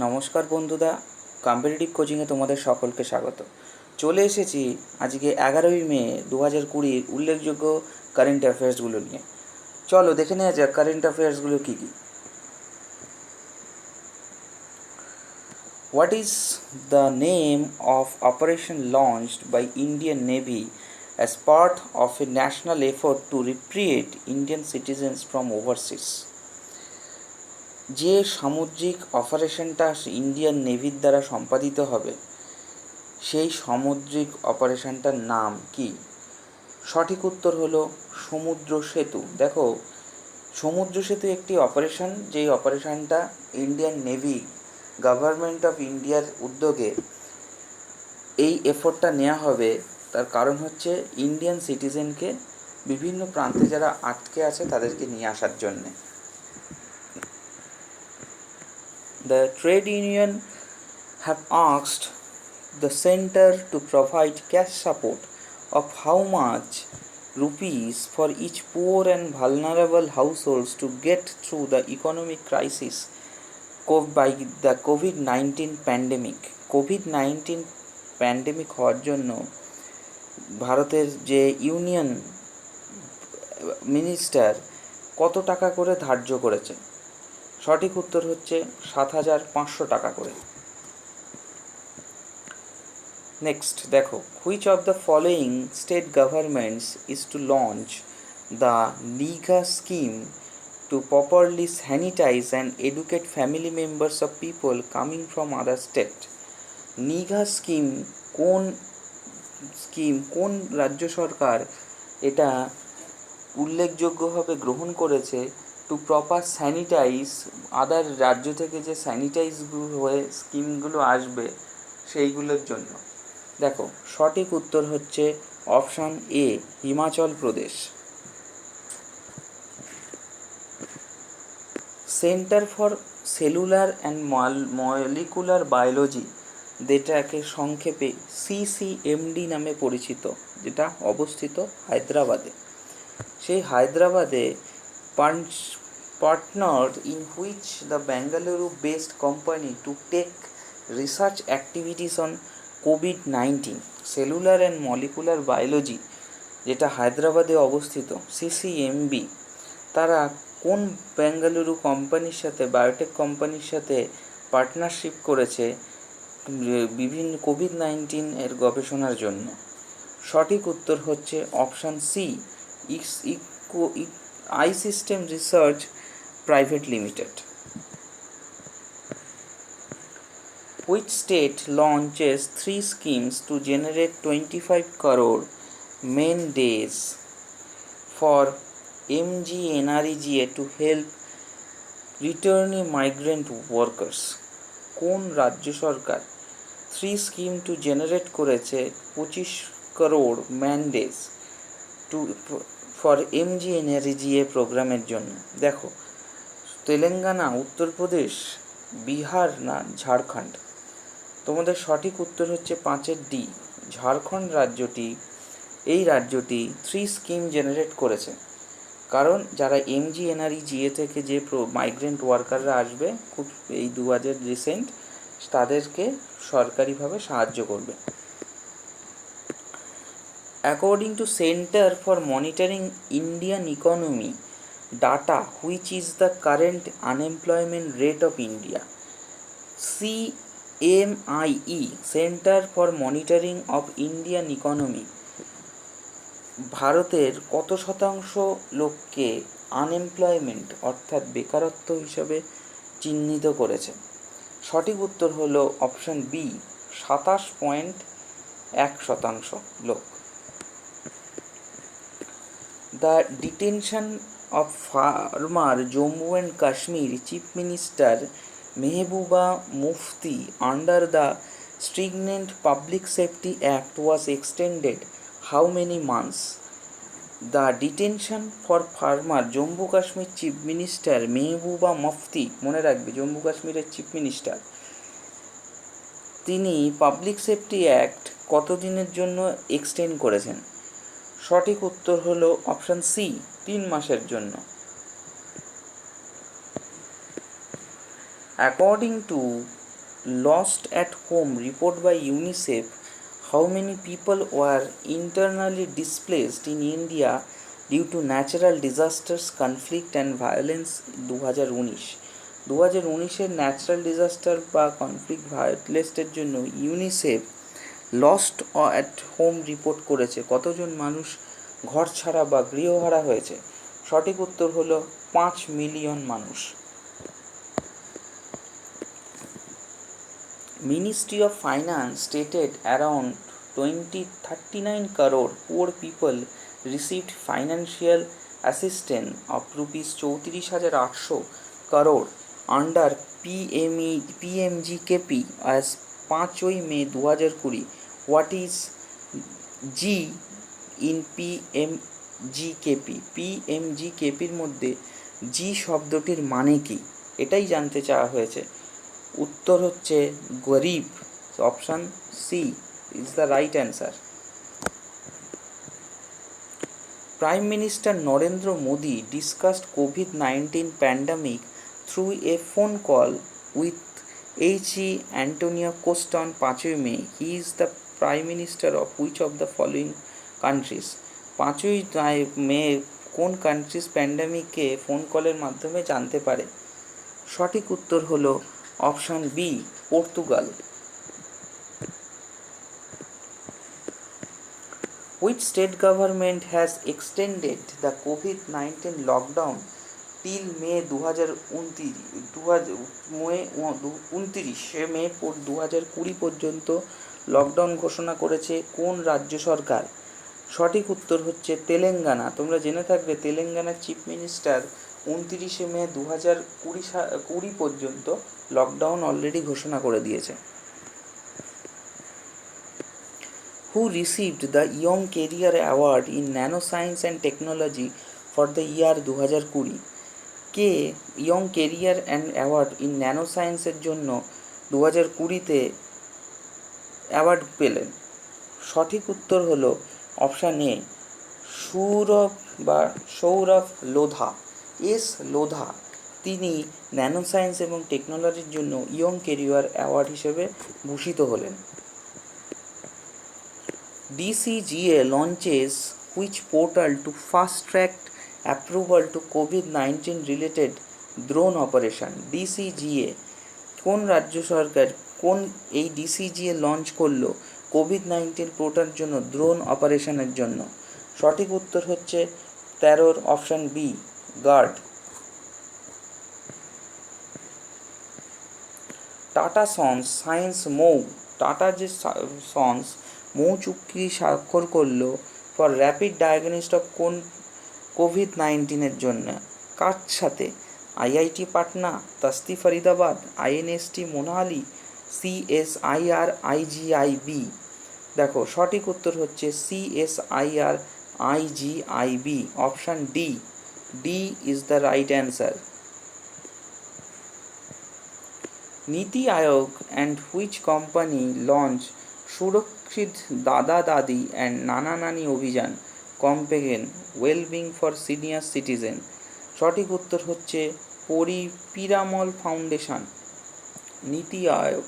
নমস্কার বন্ধুরা, কম্পিটিটিভ কোচিংয়ে তোমাদের সকলকে স্বাগত। চলে এসেছি আজকে 11ই মে 2020 উল্লেখযোগ্য কারেন্ট অ্যাফেয়ার্সগুলো নিয়ে। চলো দেখে নেওয়া যাক কারেন্ট অ্যাফেয়ার্সগুলো কী কী। What is the name of operation launched by Indian navy as part of a national effort to repatriate Indian citizens from overseas? যে সামুদ্রিক অপারেশনটা ইন্ডিয়ান নেভির দ্বারা সম্পাদিত হবে সেই সামুদ্রিক অপারেশনটার নাম কি? সঠিক উত্তর হলো সমুদ্র সেতু। দেখো, সমুদ্র সেতু একটি অপারেশন, যেই অপারেশনটা ইন্ডিয়ান নেভি, গভর্নমেন্ট অফ ইন্ডিয়ার উদ্যোগে এই এফোর্টটা নেওয়া হবে। তার কারণ হচ্ছে ইন্ডিয়ান সিটিজেনকে বিভিন্ন প্রান্তে যারা আটকে আছে তাদেরকে নিয়ে আসার জন্যে। The trade union have asked the center to provide cash support of how much rupees for each poor and vulnerable households to get through the economic crisis by the COVID-19 pandemic. COVID-19 pandemic হওয়ার জন্য ভারতের যে union minister কত টাকা করে ধার্য করেছে? সঠিক উত্তর হচ্ছে 7,500 টাকা করে। নেক্সট দেখো, which of the following state governments is to launch the Nigha scheme to properly sanitise and educate family members of people coming from other state? Nigha scheme কোন রাজ্য সরকার এটা উল্লেখযোগ্যভাবে গ্রহণ করেছে? টু প্রপার স্যানিটাইজ, আদার রাজ্য থেকে যে স্যানিটাইজগুলো হয়ে স্কিমগুলো আসবে সেইগুলোর জন্য। দেখো, সঠিক উত্তর হচ্ছে option A, Himachal Pradesh. Centre for cellular and molecular biology, যেটাকে সংক্ষেপে CCMD নামে পরিচিত, যেটা অবস্থিত হায়দ্রাবাদে। সেই হায়দ্রাবাদে partnered in which the Bengaluru based company to take research activities on COVID-19 cellular and molecular biology, যেটা হায়দ্রাবাদে অবস্থিত CCMB, তারা কোন বেঙ্গালুরু কোম্পানির সাথে, বায়োটেক কোম্পানির সাথে পার্টনারশিপ করেছে বিভিন্ন COVID-19 এর গবেষণার জন্য? সঠিক উত্তর হচ্ছে option C, iSystem Research Private Limited. Which state launches 3 schemes to generate 25 crore main days for MGNREGA to help returning migrant workers? কোন রাজ্য সরকার 3 স্কিম টু জেনারেট করেছে 25 crore man days to for MGNREGA প্রোগ্রামের জন্য? দেখো, তেলেঙ্গানা, উত্তরপ্রদেশ, বিহার না ঝাড়খণ্ড? তোমাদের সঠিক উত্তর হচ্ছে 5-এর ডি, ঝাড়খণ্ড রাজ্যটি। এই রাজ্যটি 3 স্কিম জেনারেট করেছে, কারণ যারা MGNREGA থেকে যে মাইগ্রেন্ট ওয়ার্কাররা আসবে খুব এই 2000 রিসেন্ট, তাদেরকে সরকারিভাবে সাহায্য করবে। According to Center for Monitoring Indian Economy data, which is the current unemployment rate of India? CMIE, Center for Monitoring of Indian Economy, ভারতের কত শতাংশ লোককে আনএমপ্লয়মেন্ট অর্থাৎ বেকারত্ব হিসাবে চিহ্নিত করেছে? সঠিক উত্তর হলো অপশান বি, 27.1% লোক। The detention of former Jammu and Kashmir Chief Minister Mehbooba Mufti under the stringent Public Safety Act was extended how many months? The detention for former Jammu Kashmir Chief Minister Mehbooba Mufti, মনে রাখবে জম্মু কাশ্মীরের chief minister, তিনি public safety act কতদিনের জন্য extend করেছেন? সঠিক উত্তর হলো অপশান সি, 3 মাসের জন্য। According to lost at home report by UNICEF, how many people were internally displaced in India due to natural disasters, conflict and violence 2019 2019 natural disaster বা conflict ভায়োলেন্সের জন্য UNICEF lost at home report করেছে কতজন মানুষ ঘর ছাড়া বা গৃহহারা হয়েছে। সঠিক উত্তর হলো 5 মিলিয়ন মানুষ। Ministry of Finance stated around 39 crore poor people received financial assistance of rupees 34,800 crore under PMGKP as 5 May 2020. What is G in PMGKP? PMGKPর মধ্যে জি শব্দটির মানে কি এটাই জানতে চাওয়া হয়েছে। উত্তর হচ্ছে গরিব। Option C is the right answer. Prime minister Narendra Modi discussed COVID-19 pandemic through a phone call with H.E. Antonio Costa on 5 May. He is the Prime Minister of which of the following countries? 5 মে কোন countries প্যান্ডামিককে phone কলের মাধ্যমে জানতে পারে? সঠিক উত্তর হলো option B, Portugal. Which state government has extended the COVID-19 lockdown till May 2020 পর্যন্ত lockdown ঘোষণা করেছে কোন রাজ্য সরকার? সঠিক উত্তর হচ্ছে তেলেঙ্গানা। তোমরা জেনে থাকবে তেলেঙ্গানার চিফ মিনিস্টার 29 মে 2020 পর্যন্ত লকডাউন অলরেডি ঘোষণা করে দিয়েছে। Who received the Young Career Award in Nanoscience and Technology for the year 2020? K young career and award in nano সায়েন্সের জন্য 2020-তে অ্যাওয়ার্ড পেলেন? সঠিক উত্তর হলো option A, Sourav Lodha. S Lodha তিনি ন্যানো সায়েন্স এবং টেকনোলজির জন্য ইয়ং কেরিয়ার অ্যাওয়ার্ড হিসেবে ভূষিত হলেন। DCGA launches which portal to fast track approval to COVID-19 related drone operation? DCGA কোন রাজ্য সরকার এই DCGA লঞ্চ করলো COVID-19 পোর্টাল জন্য ড্রোন অপারেশনের জন্য? সঠিক উত্তর হচ্ছে 13 option B, guard. Tata Sons science MoU, Tata যে সন্স মৌ চুক্তি স্বাক্ষর করলো ফর র্যাপিড ডায়াগনোস্টিক অফ কোন COVID-19-এর জন্য? কার সাথে? IIT Patna, তাস্তি Faridabad, INST Monali, CSIR IGIB। দেখো সঠিক উত্তর হচ্ছে CSIR IGIB, option D. D is the right answer. নীতি আয়োগ অ্যান্ড হুইচ কোম্পানি লঞ্চ সুরক্ষিত দাদা দাদি অ্যান্ড নানা নানি অভিযান কম্পেগেন ওয়েলবিং ফর সিনিয়র সিটিজেন? সঠিক উত্তর হচ্ছে পিরামল ফাউন্ডেশন। নীতি আয়োগ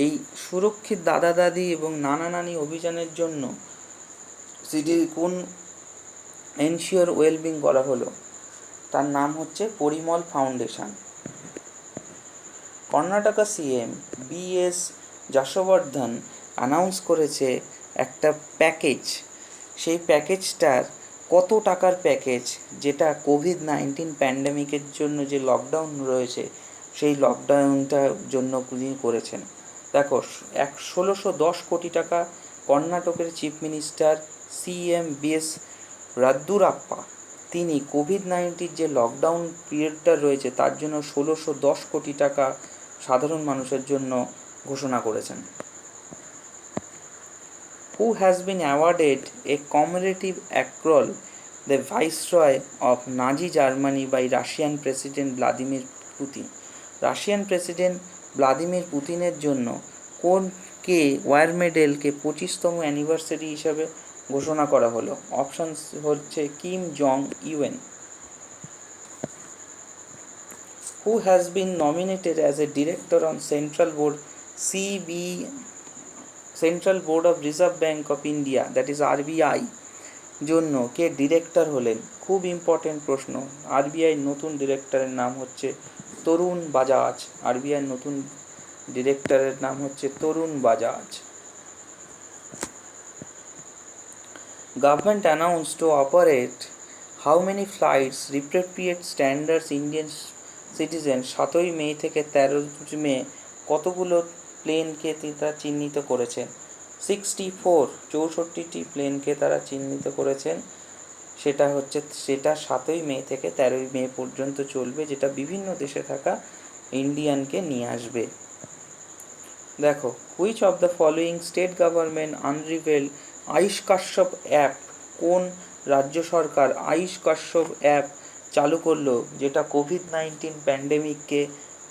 এই সুরক্ষিত দাদা দাদি এবং নানা নানি অভিযানের জন্য কোন এনশিওর ওয়েলবিং করা হলো? তার নাম হচ্ছে Parimal foundation. Karnataka CM BS Yashvardhan announce করেছে একটা প্যাকেজ। সেই প্যাকেজটার কত টাকার প্যাকেজ, যেটা COVID-19 প্যান্ডেমিকের জন্য যে লকডাউন রয়েছে সেই লকডাউনটার জন্য তিনি করেছেন? দেখো 1610 কোটি টাকা কর্ণাটকের চিফ মিনিস্টার CM BS রাদ্দুরাপ্পা তিনি COVID-19 যে লকডাউন পিরিয়ডটা রয়েছে তার জন্য 1610 কোটি টাকা সাধারণ মানুষের জন্য ঘোষণা করেছেন। Who has been awarded a commemorative accolade, the Viceroy of Nazi Germany by Russian President Vladimir Putin? Russian president Vladimir পুতিনের জন্য ওয়ার মেডেলকে 25তম অ্যানিভার্সারি হিসাবে ঘোষণা করা হলো? অপশান হচ্ছে Kim Jong Un. Who has been nominated as a director on Central Board CB central board of reserve bank of India, that is RBI জন্য কে director হলেন? খুব ইম্পর্টেন্ট প্রশ্ন। আরবিআই নতুন ডিরেক্টরের নাম হচ্ছে তরুণ বাজাজ। আরবিআই নতুন ডিরেক্টরের নাম হচ্ছে তরুণ Bajaj. Government announced to operate how many flights repatriate standards Indian citizens? 7ই মে থেকে 13 মে কতগুলো প্লেনকে তারা চিহ্নিত করেছেন? 64টি প্লেনকে তারা চিহ্নিত করেছেন। সেটা 7ই মে থেকে 13ই মে পর্যন্ত চলবে, যেটা বিভিন্ন দেশে থাকা ইন্ডিয়ানকে নিয়ে আসবে। দেখো, which of the following state government unveil Ayush Kashyap app? কোন রাজ্য সরকার আয়ুষ কাশ্যপ অ্যাপ চালু করলো, যেটা কোভিড-19 প্যান্ডেমিককে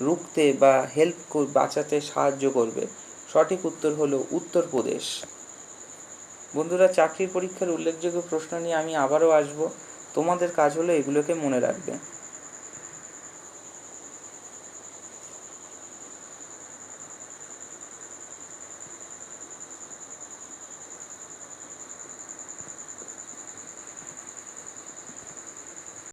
রুখতে বা বাঁচাতে সাহায্য করবে? সঠিক উত্তর হলো উত্তরপ্রদেশ। বন্ধুরা, চাকরির পরীক্ষার উল্লেখযোগ্য প্রশ্ন নিয়ে আমি আবারও আসবো। তোমাদের কাজ হলো এগুলোকে মনে রাখবে।